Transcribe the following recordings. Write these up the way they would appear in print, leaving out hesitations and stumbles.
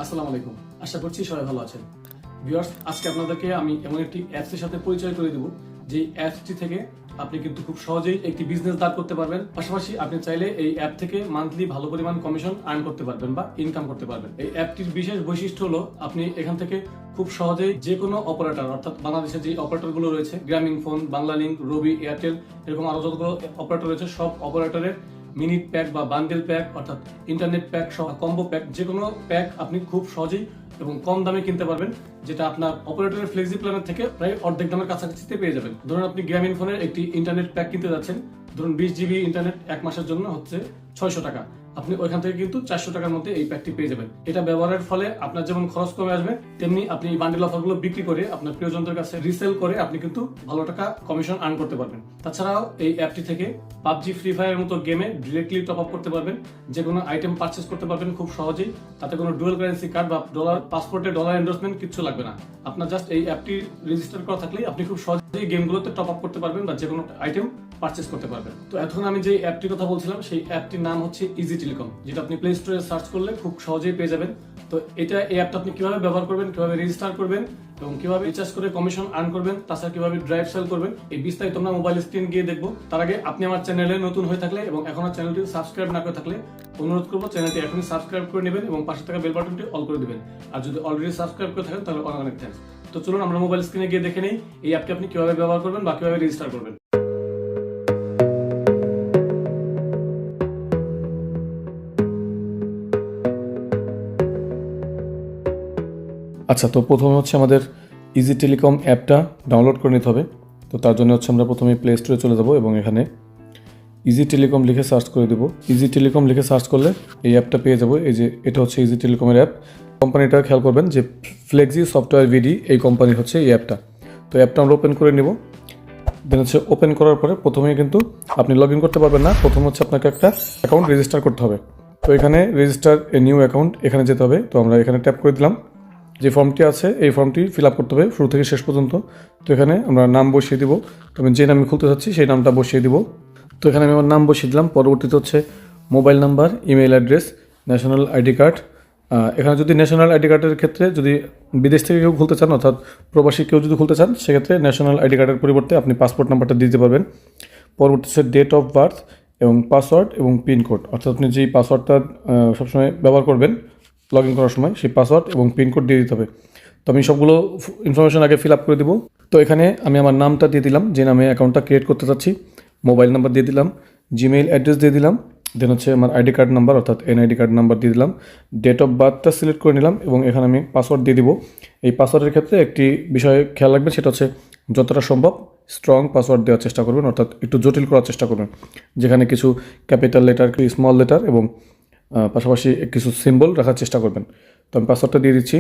আসসালামু আলাইকুম। আশা করছি সবাই ভালো আছেন। ভিউয়ার্স, আজকে আপনাদেরকে আমি এমন একটি অ্যাপসের সাথে পরিচয় করে দেব যে অ্যাপসটি থেকে আপনি কিন্তু খুব সহজেই একটি বিজনেস দাঁড় করতে পারবেন। পাশাপাশি আপনি চাইলে এই অ্যাপ থেকে মান্থলি ভালো পরিমাণ কমিশন আর্ন করতে পারবেন বা ইনকাম করতে পারবেন। এই অ্যাপটির বিশেষ বৈশিষ্ট্য হলো আপনি এখান থেকে খুব সহজেই যে কোনো অপারেটর, অর্থাৎ বাংলাদেশের যে অপারেটরগুলো রয়েছে, গ্রামীণফোন, বাংলালিংক, রবি, এয়ারটেল, এরকম আরো যতগুলো অপারেটর রয়েছে, সব অপারেটরের মিনিট প্যাক বা বান্ডেল প্যাক, অর্থাৎ ইন্টারনেট প্যাক সহ কম্বো প্যাক, যে কোনো প্যাক আপনি খুব সহজেই এবং কম দামে কিনতে পারবেন, যেটা আপনার অপারেটরের ফ্লেক্সি প্ল্যানের থেকে প্রায় অর্ধেক দামের কাছাকাছিতে পেয়ে যাবেন। ধরুন আপনি গ্রামীণ ফোনের একটি ইন্টারনেট প্যাক কিনতে যাচ্ছেন, ধরুন 20 জিবি ইন্টারনেট এক মাসের জন্য হচ্ছে 600 টাকা। আপনি ওইখান থেকে কিন্তু 400 টাকার মধ্যে এই প্যাকটি পেয়ে যাবেন। এটা ব্যবহারের ফলে আপনার যেমন খরচ কমে আসবে, তেমনি আপনি এই বান্ডেল অফারগুলো বিক্রি করে আপনার প্রিয়জনদের কাছে রিসেল করে আপনি কিন্তু ভালো টাকা কমিশন আর্ন করতে পারবেন। তাছাড়াও এই অ্যাপটি থেকে পাবজি, ফ্রি ফায়ারের মতো গেমে ডিরেক্টলি টপ আপ করতে পারবেন, যে কোনো আইটেম পারচেস করতে পারবেন খুব সহজেই। তাতে কোনো ডুয়াল কারেন্সি কার্ড বা ডলার পাসপোর্টে ডলার এন্ডোর্সমেন্ট কিছু লাগবে না। আপনার জাস্ট এই অ্যাপটি রেজিস্টার করা থাকলেই আপনি খুব সহজেই গেমগুলোতে টপ আপ করতে পারবেন বা যে কোনো আইটেম পারচেস করতে পারবেন। তো এখন আমি যে অ্যাপটির কথা বলছিলাম, সেই অ্যাপটির নাম হচ্ছে ইজি টেলিকম, যেটা আপনি প্লে স্টোরে সার্চ করলে খুব সহজেই পেয়ে যাবেন। তো এই অ্যাপটা আপনি কিভাবে ব্যবহার করবেন, কিভাবে রেজিস্টার করবেন এবং কিভাবে রিচার্জ করে কমিশন আর্ন করবেন, তাছাড়া কিভাবে ড্রাইভ সেল করবেন, এই বিস্তারিত আমরা মোবাইল স্ক্রিন গিয়ে দেখবো। তার আগে আপনি আমার চ্যানেলে নতুন হয়ে থাকলে এবং এখনো চ্যানেলটি সাবস্ক্রাইব না করে থাকলে অনুরোধ করবো চ্যানেলটি এখনই সাবস্ক্রাইব করে নেবেন এবং পাশে থাকা বেল বাটনটি অল করে দিবেন। আর যদি অলরেডি সাবস্ক্রাইব করে থাকেন তাহলে অনেক অনেক থ্যাঙ্কস। তো চলুন আমরা মোবাইল স্ক্রিনে গিয়ে দেখে নেই এই অ্যাপটি আপনি কিভাবে ব্যবহার করবেন বা কিভাবে রেজিস্টার করবেন। আচ্ছা, তো প্রথমে হচ্ছে আমাদের ইজি টেলিকম অ্যাপটা ডাউনলোড করে নিতে হবে। তো তার জন্য হচ্ছে আমরা প্রথমে প্লে স্টোরে চলে যাব এবং এখানে ইজি টেলিকম লিখে সার্চ করে দেবো। ইজি টেলিকম লিখে সার্চ করলে এই অ্যাপটা পেয়ে যাবো। এই যে এটা হচ্ছে ইজি টেলিকমের অ্যাপ। কোম্পানিটা খেয়াল করবেন যে ফ্লেক্সি সফটওয়্যার ভিডি, এই কোম্পানি হচ্ছে এই অ্যাপটা। তো অ্যাপটা আমরা ওপেন করে নেব। দেন হচ্ছে ওপেন করার পরে প্রথমেই কিন্তু আপনি লগ ইন করতে পারবেন না, প্রথম হচ্ছে আপনাকে একটা অ্যাকাউন্ট রেজিস্টার করতে হবে। তো এখানে রেজিস্টার এ নিউ অ্যাকাউন্ট, এখানে যেতে হবে। তো আমরা এখানে ট্যাপ করে দিলাম। যে ফর্মটি আছে এই ফর্মটি ফিল আপ করতে হবে শুরু থেকে শেষ পর্যন্ত। তো এখানে আমরা নাম বসিয়ে দিব। তো আমি যে নামে খুলতে চাচ্ছি সেই নামটা বসিয়ে দিব। তো এখানে আমি আমার নাম বসিয়ে দিলাম। পরবর্তীতে হচ্ছে mobile number, email address, national ID card. এখানে যদি ন্যাশনাল আইডি কার্ডের ক্ষেত্রে যদি বিদেশ থেকে কেউ খুলতে চান, অর্থাৎ প্রবাসী কেউ যদি খুলতে চান, সেক্ষেত্রে ন্যাশনাল আইডি কার্ডের পরিবর্তে আপনি পাসপোর্ট নাম্বারটা দিতে পারবেন। পরবর্তী হচ্ছে ডেট অফ বার্থ এবং পাসওয়ার্ড এবং পিনকোড, অর্থাৎ আপনি যেই পাসওয়ার্ডটা সবসময় ব্যবহার করবেন লগ ইন করার সময়, সেই পাসওয়ার্ড এবং পিনকোড দিয়ে দিতে হবে। তো আমি সবগুলো ইনফরমেশন আগে ফিল আপ করে দিব। তো এখানে আমি আমার নামটা দিয়ে দিলাম, যে নামে অ্যাকাউন্টটা ক্রিয়েট করতে চাচ্ছি। মোবাইল নাম্বার দিয়ে দিলাম, জিমেইল অ্যাড্রেস দিয়ে দিলাম, দেন হচ্ছে আমার আইডি কার্ড নাম্বার অর্থাৎ এনআইডি কার্ড নাম্বার দিয়ে দিলাম, ডেট অফ বার্থটা সিলেক্ট করে নিলাম এবং এখানে আমি পাসওয়ার্ড দিয়ে দিব। এই পাসওয়ার্ডের ক্ষেত্রে একটি বিষয় খেয়াল রাখবেন, সেটা হচ্ছে যতটা সম্ভব স্ট্রং পাসওয়ার্ড দেওয়ার চেষ্টা করবেন, অর্থাৎ একটু জটিল করার চেষ্টা করবেন, যেখানে কিছু ক্যাপিটাল লেটার, কিছু স্মল লেটার এবং পাশাপাশি কিছু সিম্বল রাখার চেষ্টা করবেন। তো আমি পাসওয়ার্ডটা দিয়ে দিচ্ছি।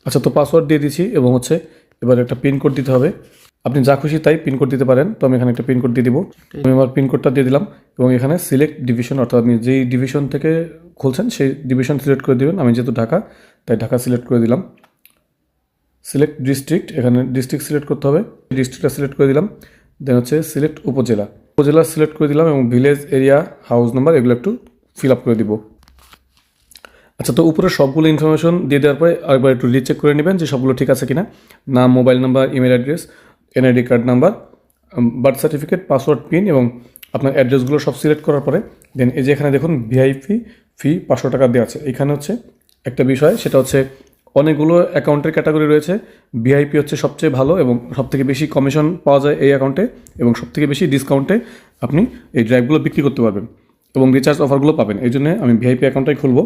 আচ্ছা, তো পাসওয়ার্ড দিয়ে দিচ্ছি এবং হচ্ছে এবার একটা পিনকোড দিতে হবে। আপনি যা খুশি তাই পিনকোড দিতে পারেন। তো আমি এখানে একটা পিনকোড দিয়ে দিব। আমি আমার পিনকোডটা দিয়ে দিলাম এবং এখানে সিলেক্ট ডিভিশন, অর্থাৎ আপনি যেই ডিভিশন থেকে খুলছেন সেই ডিভিশন সিলেক্ট করে দেবেন। আমি যেহেতু ঢাকা, তাই ঢাকা সিলেক্ট করে দিলাম। সিলেক্ট ডিস্ট্রিক্ট, এখানে ডিস্ট্রিক্ট সিলেক্ট করতে হবে, ডিস্ট্রিক্টটা সিলেক্ট করে দিলাম। দেন হচ্ছে সিলেক্ট উপজেলা, উপজেলা সিলেক্ট করে দিলাম এবং ভিলেজ, এরিয়া, হাউস নাম্বার এগুলো একটু ফিল আপ করে দিব। আচ্ছা, তো উপরে সবগুলো ইনফরমেশন দিয়ে দেওয়ার পরে আরেকবার একটু রিচেক করে নেবেন যে সবগুলো ঠিক আছে কিনা। নাম, mobile number, email address, NID card number, birth certificate, password, pin এবং আপনার অ্যাড্রেসগুলো সব সিলেক্ট করার পরে দেন এই যে এখানে দেখুন ভিআইপি ফি 500 টাকা দেওয়া আছে। এখানে হচ্ছে একটা বিষয়, সেটা হচ্ছে অনেকগুলো অ্যাকাউন্টের ক্যাটাগরি রয়েছে। ভিআইপি হচ্ছে সবচেয়ে ভালো এবং সবথেকে বেশি কমিশন পাওয়া যায় এই অ্যাকাউন্টে এবং সবথেকে বেশি ডিসকাউন্টে আপনি এই ড্রাইভগুলো বিক্রি করতে পারবেন এবং রিচার্জ অফারগুলো পাবেন। এই জন্য আমি ভিআইপি অ্যাকাউন্টটাই খুলবো।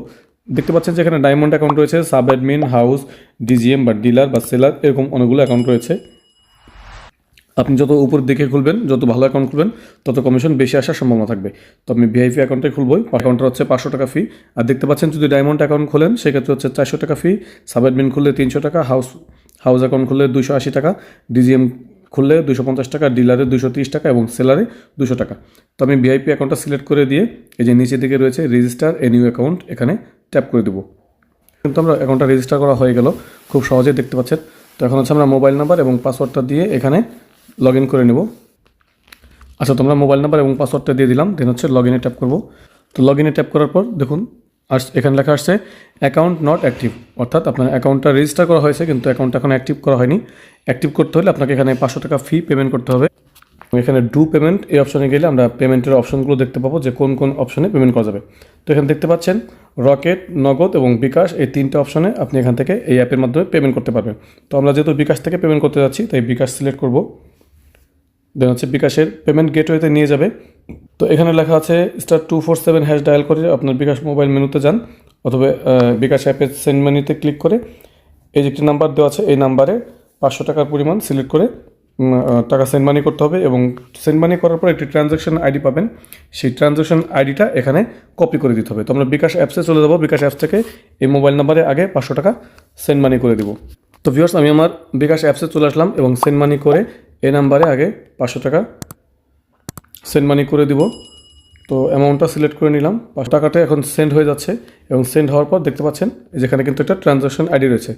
দেখতে পাচ্ছেন যে এখানে ডায়মন্ড অ্যাকাউন্ট রয়েছে, সাব অ্যাডমিন, হাউস, ডিজিএম বা ডিলার বা সেলার, এরকম অনেকগুলো অ্যাকাউন্ট রয়েছে। আপনি যত উপর দিকে খুলবেন, যত ভালো অ্যাকাউন্ট খুলবেন, তত কমিশন বেশি আসার সম্ভাবনা থাকবে। তো আমি ভিআইপি অ্যাকাউন্টটাই খুলবই। অ্যাকাউন্টটা হচ্ছে 500 টাকা ফি। আর দেখতে পাচ্ছেন যদি ডায়মন্ড অ্যাকাউন্ট খোলেন সেক্ষেত্রে হচ্ছে 400 টাকা ফি, সাব অ্যাডমিন খুললে 300 টাকা, হাউস অ্যাকাউন্ট খুললে 280 টাকা, ডিজিএম খুললে 250 টাকা, ডিলারে 230 টাকা এবং সেলারে 200 টাকা। তো আমি ভিআইপি অ্যাকাউন্টটা সিলেক্ট করে দিয়ে এই যে নিচের দিকে রয়েছে রেজিস্টার এ নিউ অ্যাকাউন্ট, এখানে ট্যাপ করে দেবো। কিন্তু আমরা অ্যাকাউন্টটা রেজিস্টার করা হয়ে গেল, খুব সহজেই দেখতে পাচ্ছেন। তো এখন হচ্ছে আমরা মোবাইল নাম্বার এবং পাসওয়ার্ডটা দিয়ে এখানে লগ ইন করে নেব। আচ্ছা, তোমরা মোবাইল নাম্বার এবং পাসওয়ার্ডটা দিয়ে দিলাম, দেন হচ্ছে লগ ইনে ট্যাপ করবো। তো লগ ইনে ট্যাপ করার পর দেখুন আর এখানে লেখা আসছে অ্যাকাউন্ট নট অ্যাক্টিভ, অর্থাৎ আপনার অ্যাকাউন্টটা রেজিস্টার করা হয়েছে কিন্তু অ্যাকাউন্টটা এখন অ্যাক্টিভ করা হয়নি। অ্যাক্টিভ করতে হলে আপনাকে এখানে 500 টাকা ফি পেমেন্ট করতে হবে। এখানে ডু পেমেন্ট এই অপশনে গেলে আমরা পেমেন্টের অপশনগুলো দেখতে পাবো যে কোন কোন অপশনে পেমেন্ট করা যাবে। তো এখানে দেখতে পাচ্ছেন রকেট, নগদ এবং বিকাশ, এই 3টে অপশনে আপনি এখান থেকে এই অ্যাপের মাধ্যমে পেমেন্ট করতে পারবেন। তো আমরা যেহেতু বিকাশ থেকে পেমেন্ট করতে যাচ্ছি তাই বিকাশ সিলেক্ট করব। দেন হচ্ছে বিকাশের পেমেন্ট গেটওয়েতে নিয়ে যাবে। তো এখানে লেখা আছে *247# ডায়াল করে আপনার বিকাশ মোবাইল মেনুতে যান, অথবা বিকাশ অ্যাপের সেন্ড মানিতে ক্লিক করে এই যে একটি নাম্বার দেওয়া আছে এই নাম্বারে 500 টাকার পরিমাণ সিলেক্ট করে টাকা সেন্ড মানি করতে হবে। এবং সেন্ড মানি করার পর একটি ট্রানজ্যাকশন আইডি পাবেন, সেই ট্রানজ্যাকশন আইডিটা এখানে কপি করে দিতে হবে। তো আমরা বিকাশ অ্যাপসে চলে যাবো, বিকাশ অ্যাপস থেকে এই মোবাইল নাম্বারে আগে 500 টাকা সেন্ড মানি করে দিব। তো ভিউয়ার্স, আমি আমার বিকাশ অ্যাপসে চলে আসলাম এবং সেন্ড মানি করে এই নাম্বারে আগে 500 টাকা সেন্ড মানি করে দিব। তো অ্যামাউন্টটা সিলেক্ট করে নিলাম, 500 টাকাটা এখন সেন্ড হয়ে যাচ্ছে। এবং সেন্ড হওয়ার পর দেখতে পাচ্ছেন যেখানে কিন্তু একটা ট্রানজ্যাকশন আইডি রয়েছে,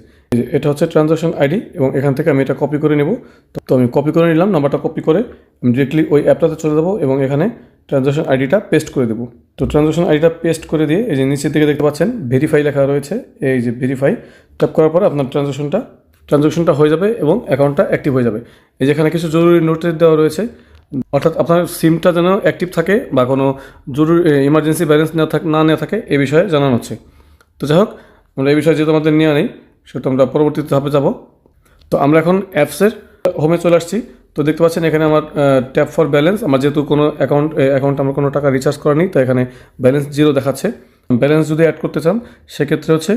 এটা হচ্ছে ট্রানজ্যাকশন আইডি এবং এখান থেকে আমি এটা কপি করে নেব। তো আমি কপি করে নিলাম, নাম্বারটা কপি করে আমি ডিরেক্টলি ওই অ্যাপটাতে চলে যাবো এবং এখানে ট্রানজ্যাকশন আইডিটা পেস্ট করে দেবো। তো ট্রানজ্যাকশন আইডিটা পেস্ট করে দিয়ে এই যে নিচের দিকে দেখতে পাচ্ছেন ভেরিফাই লেখা রয়েছে, এই যে ভেরিফাই ট্যাপ করার পর আপনার ট্রানজ্যাকশনটা হয়ে যাবে এবং অ্যাকাউন্টটা অ্যাক্টিভ হয়ে যাবে। এই যেখানে কিছু জরুরি নোটিশ দেওয়া রয়েছে, অর্থাৎ আপনার সিমটা যেন অ্যাক্টিভ থাকে বা কোনো জরুরি ইমার্জেন্সি ব্যালেন্স না নেওয়া থাকে এই বিষয়ে জানানো হচ্ছে। তো যাই হোক, আমরা এই বিষয়ে যেহেতু আমাদের নেওয়া নেই সেহেতু আমরা পরবর্তীতে ধাপে যাব। তো আমরা এখন অ্যাপসের হোমে চলে আসছি। তো দেখতে পাচ্ছেন এখানে আমার ট্যাপ ফর ব্যালেন্স, আমার যেহেতু কোনো অ্যাকাউন্ট আমার কোনো টাকা রিচার্জ করা নেই, তো এখানে ব্যালেন্স 0 দেখাচ্ছে। ব্যালেন্স যদি অ্যাড করতে চান সেক্ষেত্রে হচ্ছে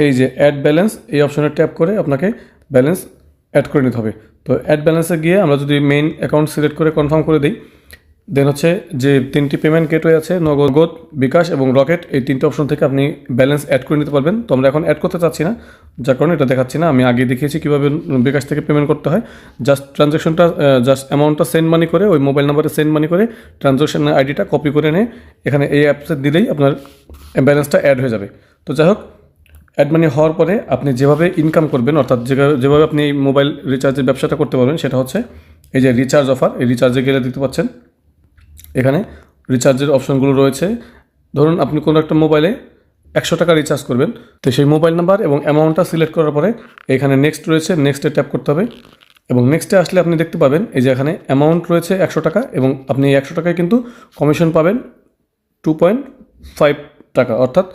এই যে অ্যাড ব্যালেন্স এই অপশনে ট্যাপ করে আপনাকে ব্যালেন্স অ্যাড করে নিতে হবে। তো অ্যাড ব্যালেন্সে গিয়ে আমরা যদি মেইন অ্যাকাউন্ট সিলেক্ট করে কনফার্ম করে দিই, দেন হচ্ছে যে 3টি পেমেন্ট গেটওয়ে আছে নগদ, বিকাশ এবং রকেট, এই 3টে অপশন থেকে আপনি ব্যালেন্স অ্যাড করে নিতে পারবেন। তো আমরা এখন অ্যাড করতে চাচ্ছি না, যার কারণে এটা দেখাচ্ছি না। আমি আগে দেখিয়েছি কীভাবে বিকাশ থেকে পেমেন্ট করতে হয়। জাস্ট অ্যামাউন্টটা সেন্ড মানি করে ওই মোবাইল নাম্বারে সেন্ড মানি করে ট্রানজ্যাকশন আইডিটা কপি করে নিয়ে এখানে এই অ্যাপসে দিলেই আপনার ব্যালেন্সটা অ্যাড হয়ে যাবে। তো যাই হোক, অ্যাড মানি হওয়ার পরে আপনি যেভাবে ইনকাম করবেন, অর্থাৎ যেভাবে আপনি এই মোবাইল রিচার্জের ব্যবসাটা করতে পারবেন সেটা হচ্ছে এই যে রিচার্জ অফার, এই রিচার্জে গেলে দেখতে পাচ্ছেন এখানে রিচার্জের অপশনগুলো রয়েছে। ধরুন আপনি কোনো একটা মোবাইলে 100 টাকা রিচার্জ করবেন, তো সেই মোবাইল নাম্বার এবং অ্যামাউন্টটা সিলেক্ট করার পরে এখানে নেক্সট রয়েছে, নেক্সটে ট্যাপ করতে হবে। এবং নেক্সটে আসলে আপনি দেখতে পাবেন এই যে এখানে অ্যামাউন্ট রয়েছে 100 টাকা এবং আপনি এই 100 টাকায় কিন্তু কমিশন পাবেন 2.5 টাকা, অর্থাৎ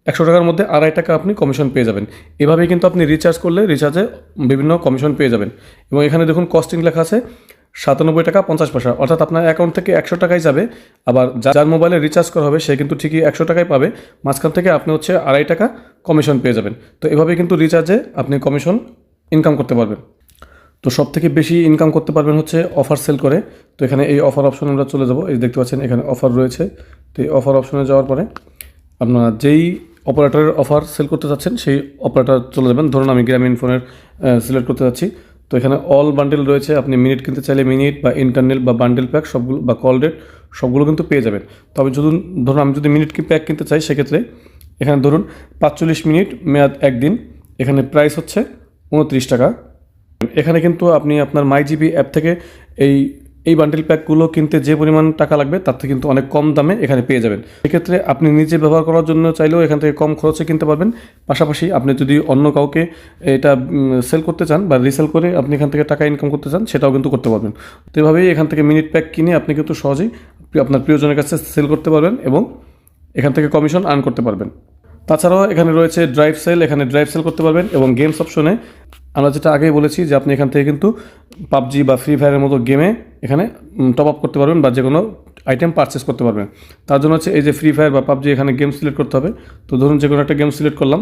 100 টাকার মধ্যে 2.5 টাকা আপনি কমিশন পেয়ে যাবেন। এভাবেই কিন্তু আপনি রিচার্জ করলে রিচার্জে বিভিন্ন কমিশন পেয়ে যাবেন। এবং এখানে দেখুন কস্টিং লেখা আছে 97 টাকা 50 পয়সা, অর্থাৎ আপনার অ্যাকাউন্ট থেকে 100 টাকাই যাবে। আবার যার মোবাইলে রিচার্জ করা হবে সে কিন্তু ঠিকই 100 টাকাই পাবে, মাঝখান থেকে আপনি হচ্ছে 2.5 টাকা কমিশন পেয়ে যাবেন। তো এভাবেই কিন্তু রিচার্জে আপনি কমিশন ইনকাম করতে পারবেন। তো সব থেকে বেশি ইনকাম করতে পারবেন হচ্ছে অফার সেল করে। তো এখানে এই অফার অপশনে আমরা চলে যাব, এই দেখতে পাচ্ছেন এখানে অফার রয়েছে। তো এই অফার অপশনে যাওয়ার পরে আপনারা যেই অপারেটরের অফার সেল করতে চাচ্ছেন সেই অপারেটর চলে যাবেন। ধরুন আমি গ্রামীণ ফোনের সিলেক্ট করতে যাচ্ছি। তো এখানে অল বান্ডেল রয়েছে, আপনি মিনিট কিনতে চাইলে মিনিট বা ইন্টারনেট বা বান্ডেল প্যাক সবগুলো বা কল রেট সবগুলো কিন্তু পেয়ে যাবেন। তো আমি যদি মিনিট প্যাক কিনতে চাই সেক্ষেত্রে এখানে ধরুন 45 মিনিট মেয়াদ 1 দিন, এখানে প্রাইস হচ্ছে 29 টাকা। এখানে কিন্তু আপনি আপনার মাইজিবি অ্যাপ থেকে এই বান্ডেল প্যাকগুলো কিনতে যে পরিমাণ টাকা লাগবে তার থেকে কিন্তু অনেক কম দামে এখানে পেয়ে যাবেন। সেক্ষেত্রে আপনি নিজে ব্যবহার করার জন্য চাইলেও এখান থেকে কম খরচে কিনতে পারবেন। পাশাপাশি আপনি যদি অন্য কাউকে এটা সেল করতে চান বা রিসেল করে আপনি এখান থেকে টাকা ইনকাম করতে চান সেটাও কিন্তু করতে পারবেন। তো এভাবেই এখান থেকে মিনিট প্যাক কিনে আপনি কিন্তু সহজেই আপনার প্রিয়জনের কাছে সেল করতে পারবেন এবং এখান থেকে কমিশন আর্ন করতে পারবেন। তাছাড়াও এখানে রয়েছে ড্রাইভ সেল, এখানে ড্রাইভ সেল করতে পারবেন। এবং গেমস অপশনে আমরা যেটা আগেই বলেছি যে আপনি এখান থেকে কিন্তু পাবজি বা ফ্রি ফায়ারের মতো গেমে এখানে টপ আপ করতে পারবেন বা যে কোনো আইটেম পারচেস করতে পারবেন। তার জন্য হচ্ছে এই যে ফ্রি ফায়ার বা পাবজি এখানে গেম সিলেক্ট করতে হবে। তো ধরুন যে কোনো একটা গেম সিলেক্ট করলাম,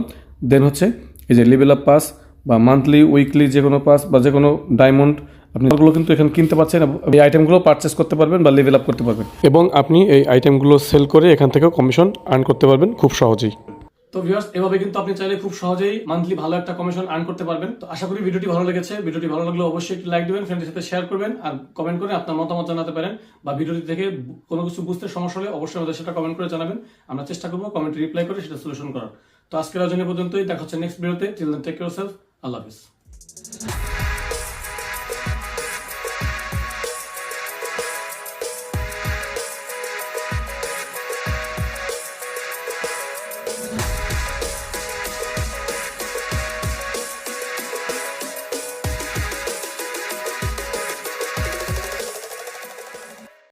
দেন হচ্ছে এই যে লেভেল আপ পাস বা মান্থলি উইকলি যে কোনো পাস বা যে কোনো ডায়মন্ড আপনি ওগুলো কিন্তু এখানে কিনতে পারছেন এবং এই আইটেমগুলো পারচেস করতে পারবেন বা লেভেল আপ করতে পারবেন এবং আপনি এই আইটেমগুলো সেল করে এখান থেকেও কমিশন আর্ন করতে পারবেন খুব সহজেই। তো ভিউয়ার্স, এভাবে কিন্তু আপনি চাইলে খুব সহজেই মান্থলি ভালো একটা কমিশন আর্ন করতে পারবেন। তো আশা করি ভিডিওটি ভালো লেগেছে। ভিডিওটি ভালো লাগলে অবশ্যই একটি লাইক দিবেন, ফ্রেন্ডের সাথে শেয়ার করবেন আর কমেন্ট করে আপনার মতামত জানাতে পারেন। বা ভিডিওটি থেকে কোনো কিছু বুঝতে সমস্যা হলে অবশ্যই আমাদের সেটা কমেন্ট করে জানাবেন। আমরা চেষ্টা করবো কমেন্টে রিপ্লাই করে সেটা সলিউশন করার। তো আজকের আয়োজনে পর্যন্তই, দেখা হচ্ছে নেক্সট ভিডিওতে। Till then take care of yourself. আল্লাহ হাফেজ।